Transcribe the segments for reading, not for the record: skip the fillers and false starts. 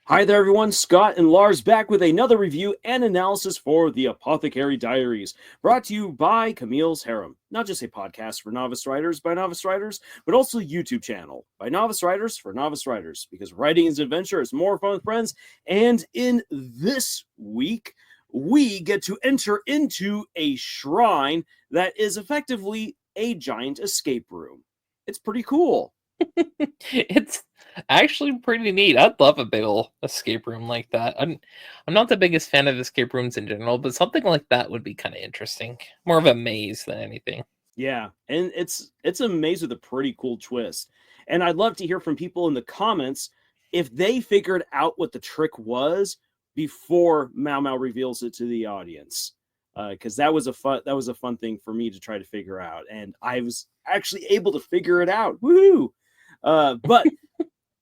Hi there, everyone. Scott and Lars back with another review and analysis for the Apothecary Diaries, brought to you by Camille's Harem. Not just a podcast for novice writers by novice writers, but also a YouTube channel by novice writers for novice writers, because writing is an adventure, it's more fun with friends. And in this week, we get to enter into a shrine that is effectively a giant escape room. It's pretty cool. It's actually pretty neat. I'd love a big ol' escape room like that. I'm not the biggest fan of escape rooms in general, but something like that would be kind of interesting. More of a maze than anything. Yeah, and it's a maze with a pretty cool twist. And I'd love to hear from people in the comments if they figured out what the trick was before Maomao reveals it to the audience. Because that was a fun thing for me to try to figure out, and I was actually able to figure it out. Woohoo! But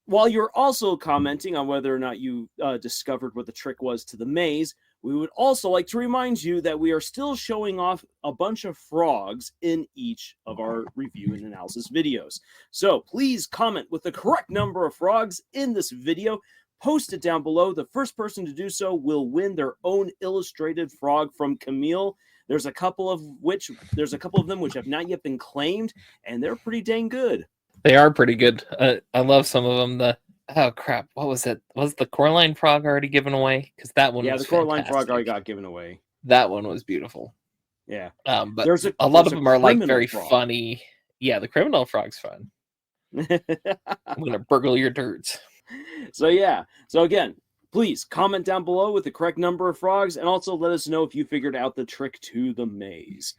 while you're also commenting on whether or not you discovered what the trick was to the maze, we would also like to remind you that we are still showing off a bunch of frogs in each of our review and analysis videos. So please comment with the correct number of frogs in this video. Post it down below. The first person to do so will win their own illustrated frog from Camille. There's a couple of them which have not yet been claimed, and they're pretty dang good. They are pretty good. I love some of them. Oh crap, what was it? Was the Coraline frog already given away? Because that one was the Coraline fantastic. frog already got given away. That one was beautiful. Yeah. But there's a lot of them are like very funny. Yeah, the criminal frog's fun. I'm gonna burgle your dirts. So again, please comment down below with the correct number of frogs, and also let us know if you figured out the trick to the maze.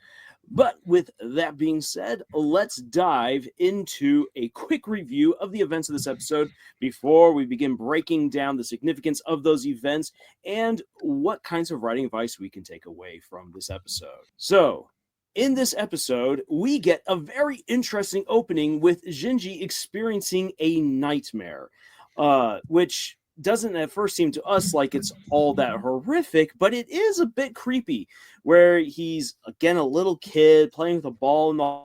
But with that being said, let's dive into a quick review of the events of this episode before we begin breaking down the significance of those events and what kinds of writing advice we can take away from this episode. So, in this episode, we get a very interesting opening with Jinshi experiencing a nightmare, which doesn't at first seem to us like it's all that horrific, but it is a bit creepy, where he's, again, a little kid playing with a ball in the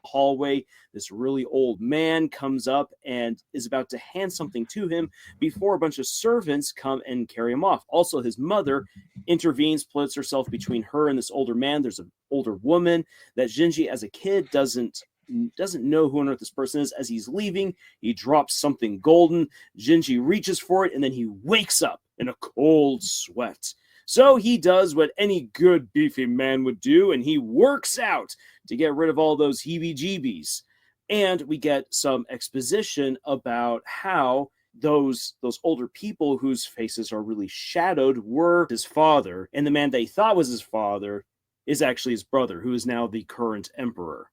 hallway. This really old man comes up and is about to hand something to him before a bunch of servants come and carry him off. Also, his mother intervenes, splits herself between her and this older man. There's an older woman that Jinshi, as a kid, doesn't know who on earth this person is. As he's leaving, he drops something golden. Jinshi reaches for it, and then he wakes up in a cold sweat. So he does what any good beefy man would do, and he works out to get rid of all those heebie-jeebies. And we get some exposition about how those older people whose faces are really shadowed were his father, and the man they thought was his father is actually his brother, who is now the current emperor.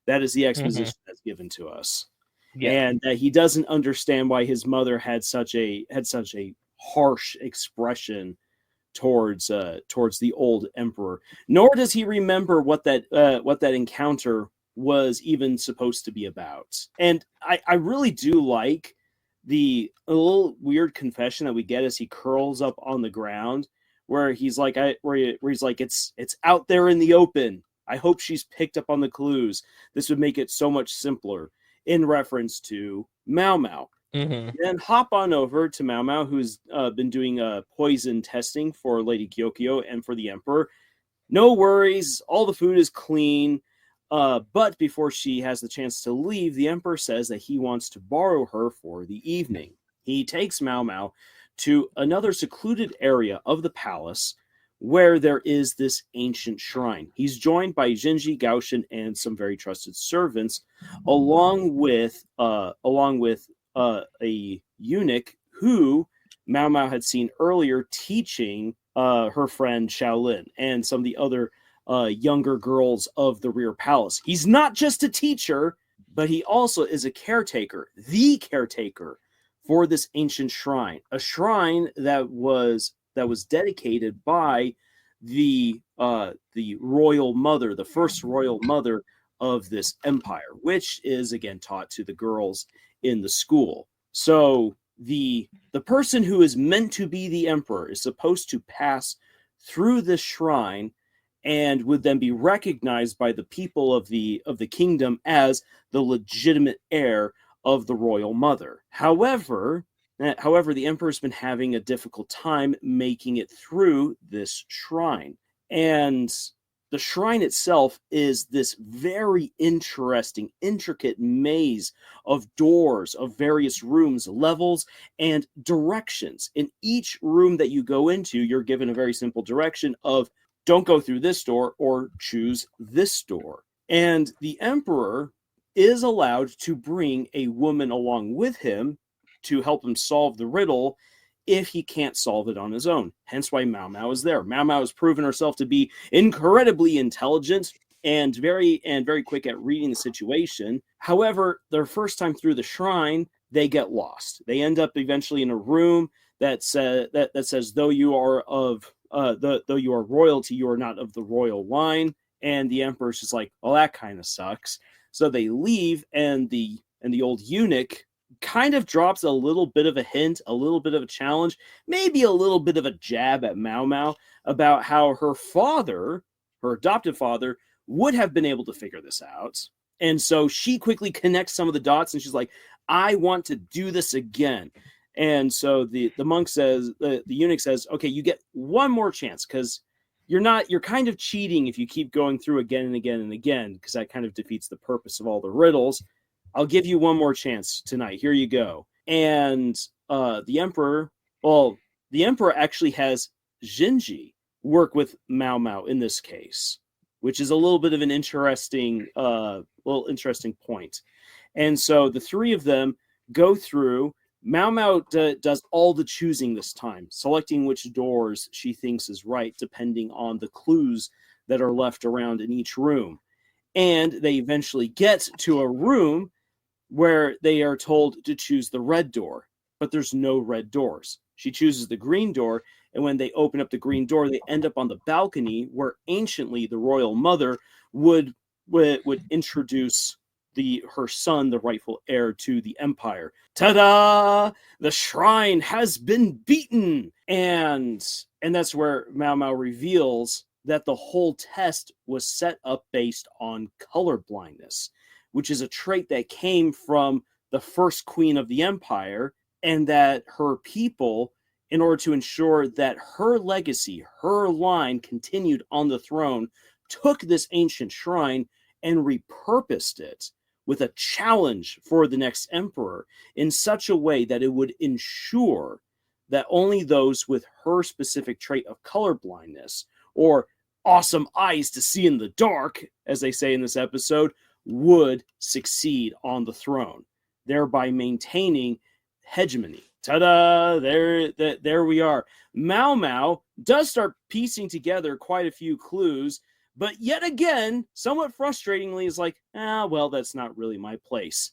That is the exposition that's given to us. Yeah. And he doesn't understand why his mother had such a harsh expression towards the old emperor. Nor does he remember what that encounter was even supposed to be about. And I really do like a little weird confession that we get as he curls up on the ground, where he's like, it's out there in the open. I hope she's picked up on the clues. This would make it so much simpler, in reference to Maomao. Then hop on over to Maomao, who's been doing poison testing for Lady Kyokyo and for the Emperor. No worries, all the food is clean. But before she has the chance to leave, the Emperor says that he wants to borrow her for the evening. He takes Maomao to another secluded area of the palace, where there is this ancient shrine. He's joined by Jinshi, Gaoshin, and some very trusted servants, along with a eunuch who Maomao had seen earlier teaching her friend Shaolin and some of the other younger girls of the rear palace. He's not just a teacher, but he also is a caretaker, the caretaker for this ancient shrine, a shrine that was dedicated by the royal mother, the first royal mother of this empire, which is again taught to the girls in the school. So the person who is meant to be the emperor is supposed to pass through this shrine and would then be recognized by the people of the kingdom as the legitimate heir of the royal mother. However, However, the emperor's been having a difficult time making it through this shrine. And the shrine itself is this very interesting, intricate maze of doors, of various rooms, levels, and directions. In each room that you go into, you're given a very simple direction of don't go through this door or choose this door. And the emperor is allowed to bring a woman along with him to help him solve the riddle if he can't solve it on his own. Hence why Maomao is there. Maomao has proven herself to be incredibly intelligent and very quick at reading the situation. However, their first time through the shrine, they get lost. They end up eventually in a room that says though you are royalty, you are not of the royal line. And the emperor's just like, well, that kind of sucks. So they leave, and the old eunuch kind of drops a little bit of a hint, a little bit of a challenge, maybe a little bit of a jab at Maomao about how her father, her adoptive father, would have been able to figure this out. And so she quickly connects some of the dots, and she's like, I want to do this again. And so the monk says, the eunuch says, okay, you get one more chance, because you're kind of cheating if you keep going through again and again and again, because that kind of defeats the purpose of all the riddles. I'll give you one more chance tonight. Here you go. And the emperor actually has Jinshi work with Maomao in this case, which is a little bit of an interesting point. And so the three of them go through. Maomao does all the choosing this time, selecting which doors she thinks is right, depending on the clues that are left around in each room. And they eventually get to a room where they are told to choose the red door, but there's no red doors. She chooses the green door, and when they open up the green door, they end up on the balcony where anciently the royal mother would introduce her son, the rightful heir to the empire. Ta-da! The shrine has been beaten! And that's where Maomao reveals that the whole test was set up based on color blindness, which is a trait that came from the first queen of the empire, and that her people, in order to ensure that her legacy, her line continued on the throne, took this ancient shrine and repurposed it with a challenge for the next emperor in such a way that it would ensure that only those with her specific trait of colorblindness, or awesome eyes to see in the dark, as they say in this episode, would succeed on the throne, thereby maintaining hegemony. Ta-da! There we are. Maomao does start piecing together quite a few clues, but yet again, somewhat frustratingly, is like, well, that's not really my place.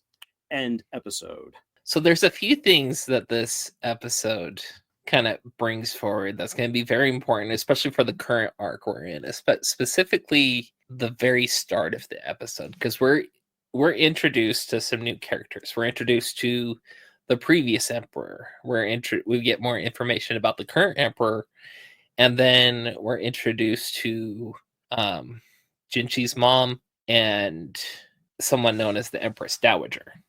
End episode. So there's a few things that this episode kind of brings forward that's going to be very important, especially for the current arc we're in, specifically the very start of the episode, because we're introduced to some new characters. We're introduced to the previous emperor. We get more information about the current emperor, and then we're introduced to Jinshi's mom and someone known as the Empress Dowager.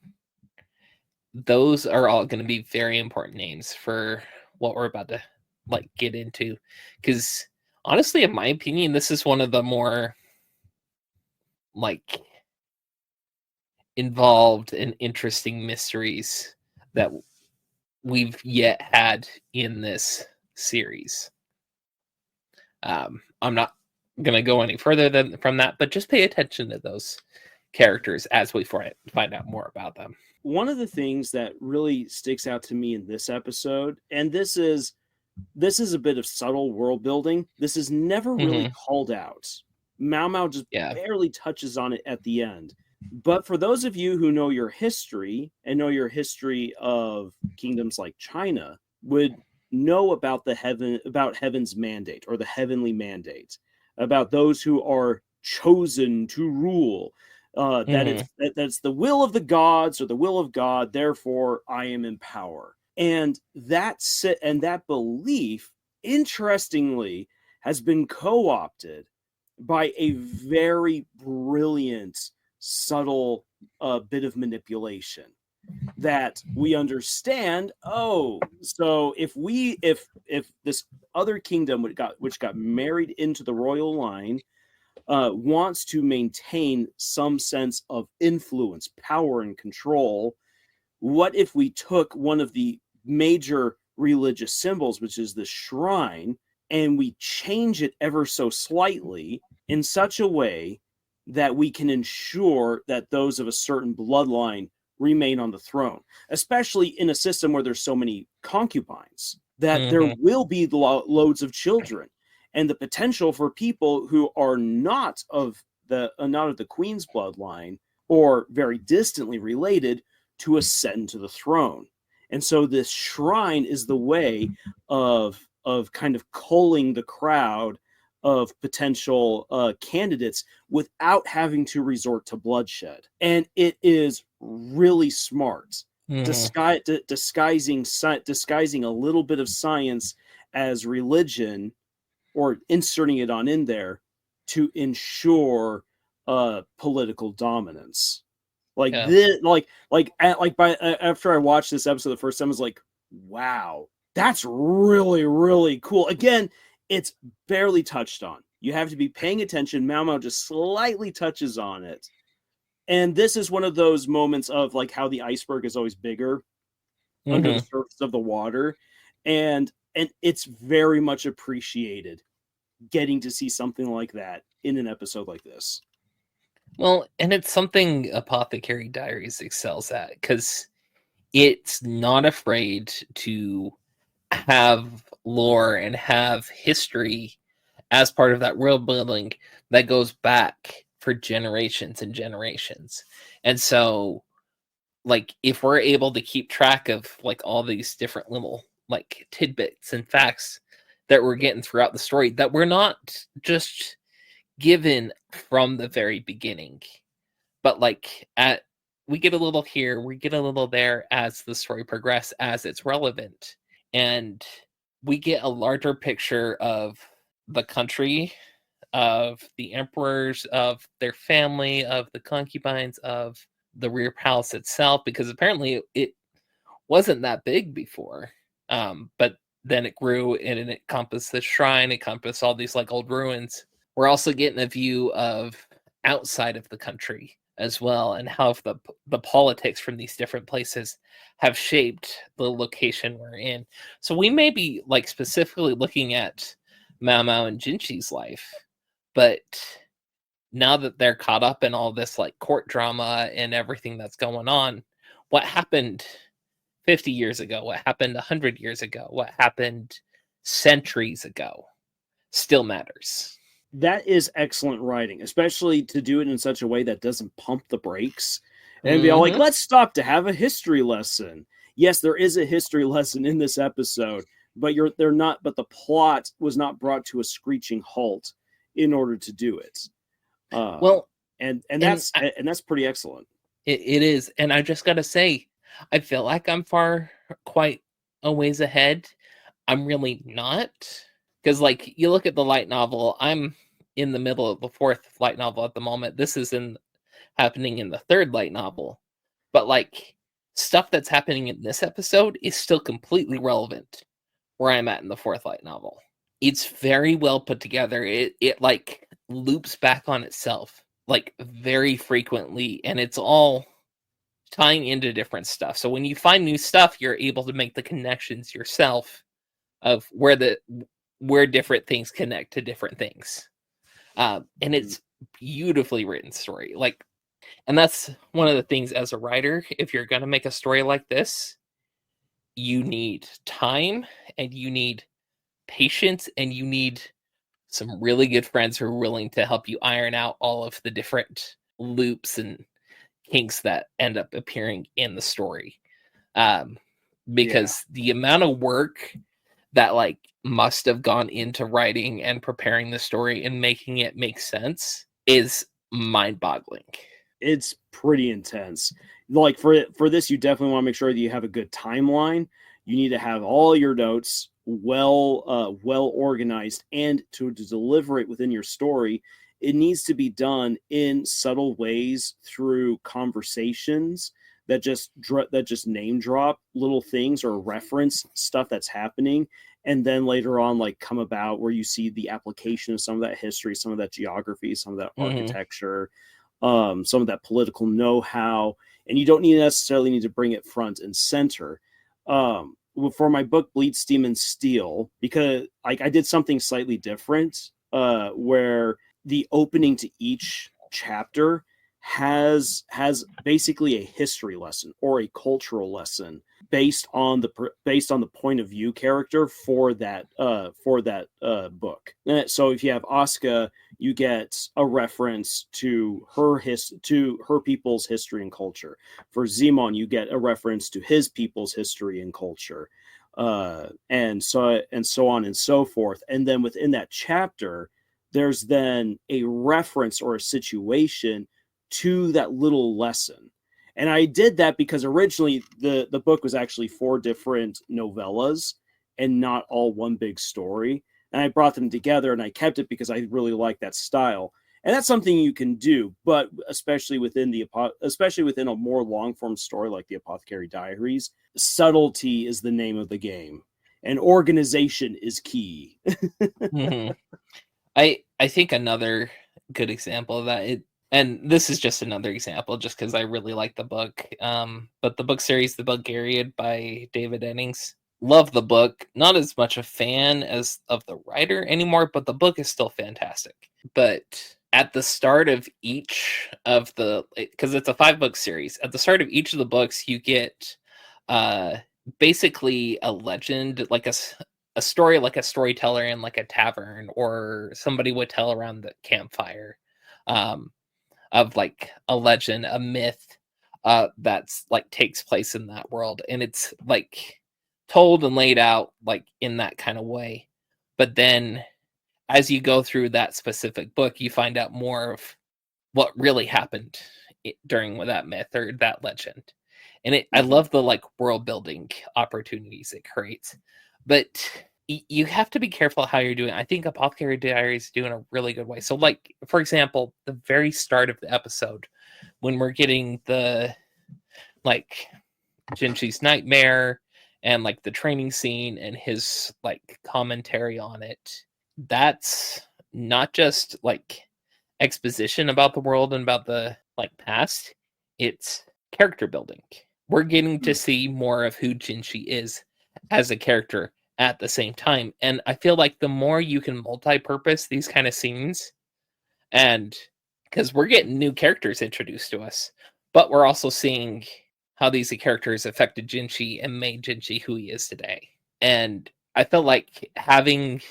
Those are all going to be very important names for what we're about to get into, because honestly, in my opinion, this is one of the more involved and interesting mysteries that we've yet had in this series. I'm not going to go any further from that, but just pay attention to those characters as we find out more about them. One of the things that really sticks out to me in this episode, and this is a bit of subtle world building. This is never really called out. Maomao just barely touches on it at the end. But for those of you who know your history and know your history of kingdoms like China, would know about heaven's mandate, or the heavenly mandate, about those who are chosen to rule. That's the will of the gods, or the will of God, therefore I am in power. And that belief, interestingly, has been co-opted by a very brilliant, subtle bit of manipulation. that we understand, oh, so if this other kingdom which got married into the royal line wants to maintain some sense of influence, power, and control, what if we took one of the major religious symbols, which is the shrine, and we change it ever so slightly in such a way that we can ensure that those of a certain bloodline remain on the throne, especially in a system where there's so many concubines, that there will be loads of children, and the potential for people who are not of the queen's bloodline or very distantly related to ascend to the throne. And so this shrine is the way of kind of culling the crowd of potential candidates without having to resort to bloodshed. And it is really smart, disguising a little bit of science as religion, or inserting it on in there to ensure political dominance. Like this, after I watched this episode the first time, I was like, wow, that's really, really cool. Again, it's barely touched on. You have to be paying attention. Maomao just slightly touches on it. And this is one of those moments of like how the iceberg is always bigger under the surface of the water. And it's very much appreciated getting to see something like that in an episode like this. Well, and it's something Apothecary Diaries excels at, because it's not afraid to have lore and have history as part of that world building that goes back for generations and generations. And so, like, if we're able to keep track of like all these different little like tidbits and facts that we're getting throughout the story, that we're not just given from the very beginning, but like we get a little here, we get a little there as the story progresses, as it's relevant, and we get a larger picture of the country, of the emperors, of their family, of the concubines, of the rear palace itself, because apparently it wasn't that big before, but then it grew and it encompassed the shrine, encompassed all these like old ruins. We're also getting a view of outside of the country as well, and how the politics from these different places have shaped the location we're in. So we may be like specifically looking at Maomao and Jinshi's life, but now that they're caught up in all this like court drama and everything that's going on, what happened 50 years ago, what happened 100 years ago, what happened centuries ago still matters. That is excellent writing, especially to do it in such a way that doesn't pump the brakes and be all like, let's stop to have a history lesson. Yes, there is a history lesson in this episode, but the plot was not brought to a screeching halt in order to do it. That's pretty excellent. It is. And I just got to say, I feel like I'm quite a ways ahead. I'm really not. Because, like, you look at the light novel, I'm in the middle of the fourth light novel at the moment. This is happening in the third light novel. But, like, stuff that's happening in this episode is still completely relevant where I'm at in the fourth light novel. It's very well put together. It like, loops back on itself, like, very frequently. And it's all tying into different stuff. So when you find new stuff, you're able to make the connections yourself of where different things connect to different things. And it's beautifully written story. Like, and that's one of the things as a writer, if you're going to make a story like this, you need time and you need patience and you need some really good friends who are willing to help you iron out all of the different loops and kinks that end up appearing in the story. Because the amount of work that like must have gone into writing and preparing the story and making it make sense is mind-boggling. It's pretty intense. Like for this, you definitely want to make sure that you have a good timeline. You need to have all your notes well organized, and to deliver it within your story, it needs to be done in subtle ways through conversations that just name drop little things or reference stuff that's happening, and then later on like come about where you see the application of some of that history, some of that geography, some of that architecture, some of that political know-how, and you don't necessarily need to bring it front and center. For my book Bleed, Steam, and Steel, because like I did something slightly different, where the opening to each chapter has basically a history lesson or a cultural lesson based on the point of view character for that book. So if you have Asuka, you get a reference to her people's history and culture. For Zemon, you get a reference to his people's history and culture, and so on and so forth. And then within that chapter, there's then a reference or a situation to that little lesson. And I did that because originally the book was actually 4 different novellas and not all one big story. And I brought them together and I kept it because I really like that style. And that's something you can do, but especially within a more long form story like the Apothecary Diaries, subtlety is the name of the game, and organization is key. I think another good example of that, and this is just another example just because I really like the book, but the book series The Bulgarian by David Eddings. Love the book. Not as much a fan as of the writer anymore, but the book is still fantastic. But at the start of each of because it's a 5-book series, at the start of each of the books, you get basically a legend, like a story, like a storyteller in like a tavern or somebody would tell around the campfire, of like a legend, a myth that's like takes place in that world, and it's like told and laid out like in that kind of way. But then as you go through that specific book, you find out more of what really happened during that myth or that legend. And I love the like world building opportunities it creates. But you have to be careful how you're doing. I think Apothecary Diaries is doing a really good way. So like, for example, the very start of the episode, when we're getting the like Jinshi's nightmare and like the training scene and his like commentary on it, that's not just like exposition about the world and about the like past, it's character building. We're getting to see more of who Jinshi is as a character at the same time, and I feel like the more you can multi-purpose these kind of scenes, and because we're getting new characters introduced to us, but we're also seeing how these characters affected Jinshi and made Jinshi who he is today. And I felt like having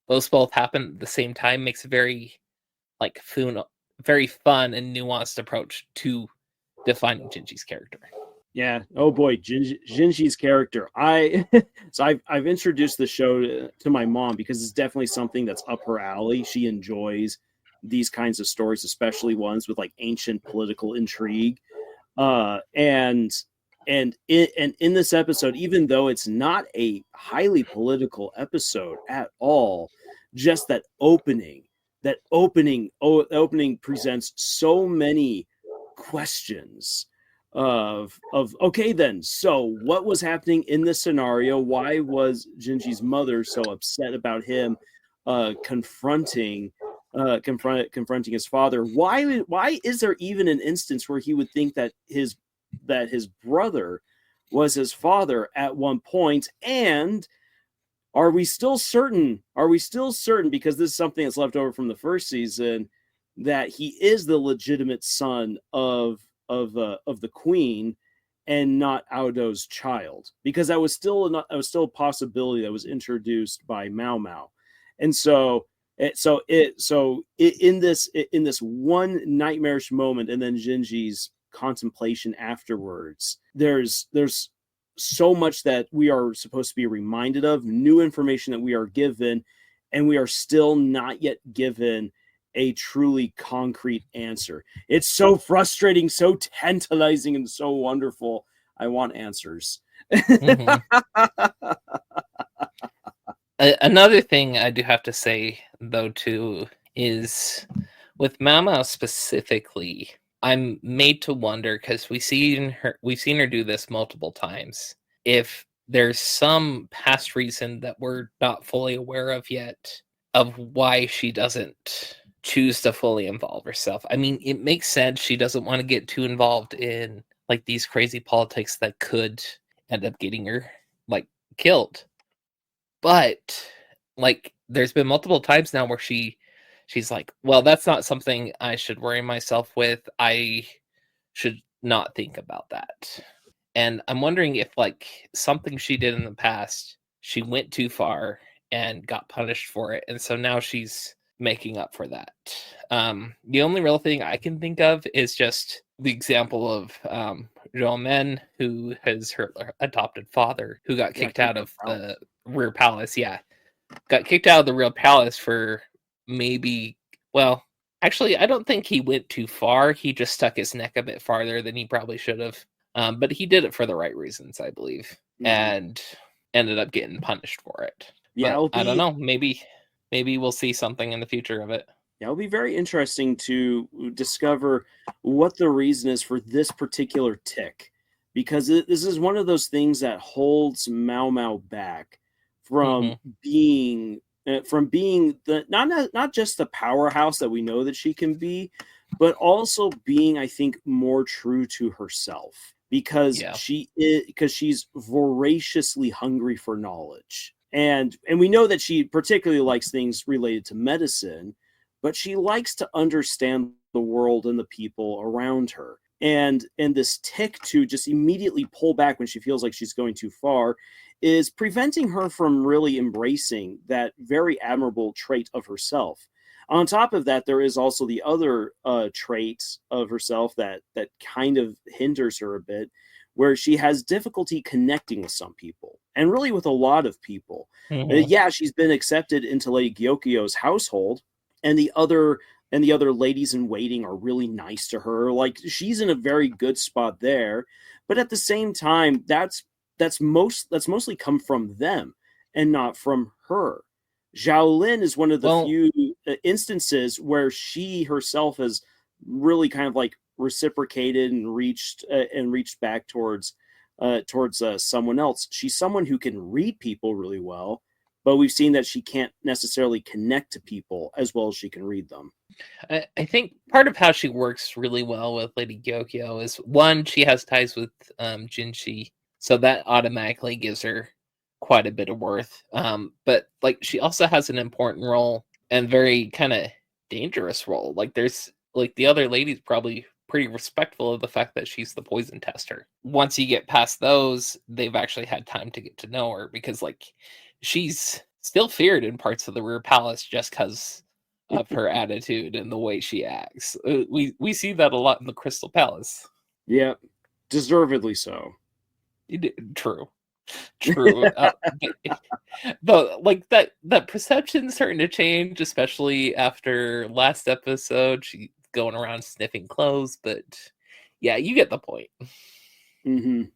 those both happen at the same time makes a very like very fun and nuanced approach to defining Jinshi's character. Yeah. Oh boy, Jinshi's character. I've introduced the show to my mom because it's definitely something that's up her alley. She enjoys these kinds of stories, especially ones with like ancient political intrigue. And in this episode, even though it's not a highly political episode at all, just that opening presents so many questions of okay, then, so what was happening in this scenario? Why was Jinshi's mother so upset about him confronting his father? Why is there even an instance where he would think that his brother was his father at one point? And are we still certain, because this is something that's left over from the first season, that he is the legitimate son of the queen and not Audo's child? Because that was still a possibility that was introduced by Maomao. And so in this one nightmarish moment, and then Jinji's contemplation afterwards, there's so much that we are supposed to be reminded of, new information that we are given, and we are still not yet given a truly concrete answer. It's so frustrating, so tantalizing, and so wonderful. I want answers. Another thing I do have to say, though, too, is with Maomao specifically, I'm made to wonder, because we've seen her do this multiple times, if there's some past reason that we're not fully aware of yet of why she doesn't choose to fully involve herself. I mean, it makes sense. She doesn't want to get too involved in like these crazy politics that could end up getting her like killed. But like there's been multiple times now where she's like, well, that's not something I should worry myself with. I should not think about that. And I'm wondering if like something she did in the past, she went too far and got punished for it. And so now she's making up for that. The only real thing I can think of is just the example of Romain, who has her adopted father, who got kicked out of the rear palace. Yeah. Got kicked out of the real palace for maybe, well, actually, I don't think he went too far. He just stuck his neck a bit farther than he probably should have. But he did it for the right reasons, I believe, and ended up getting punished for it. Yeah, I don't know. Maybe we'll see something in the future of it. Yeah, it'll be very interesting to discover what the reason is for this particular tick, because this is one of those things that holds Maomao back from being the not just the powerhouse that we know that she can be, but also being, I think, more true to herself, because she's voraciously hungry for knowledge. And we know that she particularly likes things related to medicine, but she likes to understand the world and the people around her. And this tick to just immediately pull back when she feels like she's going too far is preventing her from really embracing that very admirable trait of herself. On top of that, there is also the other trait of herself that kind of hinders her a bit, where she has difficulty connecting with some people, and really with a lot of people. Yeah, she's been accepted into Lady Gyokyo's household, and the other ladies in waiting are really nice to her. Like, she's in a very good spot there, but at the same time, that's mostly come from them and not from her. Xiaolin is one of the few instances where she herself has really kind of like reciprocated and reached back towards someone else. She's someone who can read people really well, but we've seen that she can't necessarily connect to people as well as she can read them. I think part of how she works really well with Lady Gyokyo is, one, she has ties with Jinshi, so that automatically gives her quite a bit of worth. But like, she also has an important role and very kind of dangerous role. Like, there's like the other lady's probably pretty respectful of the fact that she's the poison tester. Once you get past those, they've actually had time to get to know her, because like she's still feared in parts of the rear palace just because of her attitude and the way she acts. We see that a lot in the Crystal Palace. Yeah, deservedly so. True. But like that perception's starting to change, especially after last episode. She's going around sniffing clothes, but yeah, you get the point.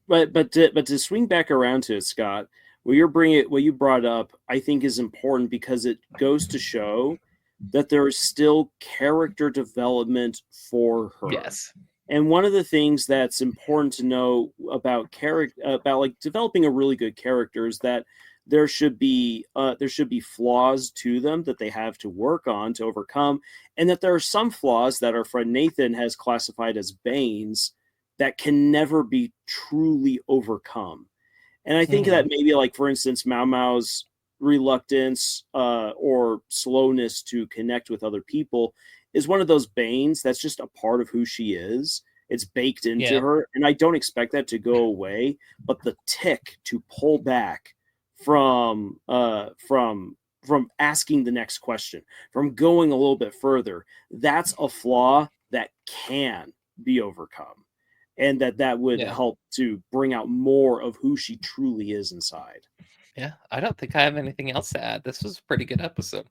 But to swing back around to it, Scott, what you brought up, I think is important, because it goes to show that there is still character development for her. Yes. And one of the things that's important to know about like developing a really good character is that there should be flaws to them that they have to work on to overcome, and that there are some flaws that our friend Nathan has classified as banes that can never be truly overcome. And I think that maybe, like, for instance, Maomao's reluctance or slowness to connect with other people is one of those banes that's just a part of who she is. It's baked into her, and I don't expect that to go away. But the tick to pull back from asking the next question, from going a little bit further, that's a flaw that can be overcome, and that would help to bring out more of who she truly is inside. Yeah, I don't think I have anything else to add. This was a pretty good episode.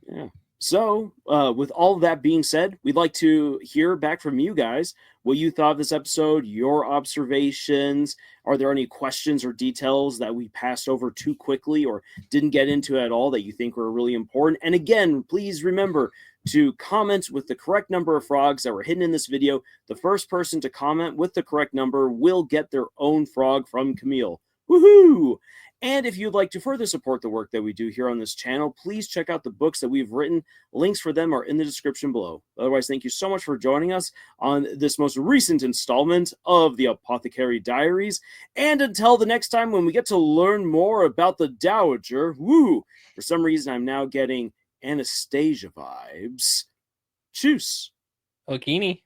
Yeah. So, with all of that being said, we'd like to hear back from you guys what you thought of this episode, your observations. Are there any questions or details that we passed over too quickly or didn't get into at all that you think were really important? And again, please remember, to comment with the correct number of frogs that were hidden in this video. The first person to comment with the correct number will get their own frog from Camille. Woohoo! And if you'd like to further support the work that we do here on this channel, please check out the books that we've written. Links for them are in the description below. Otherwise, thank you so much for joining us on this most recent installment of the Apothecary Diaries. And until the next time when we get to learn more about the Dowager, woo! For some reason, I'm now getting Anastasia vibes. Tschüss. Okini.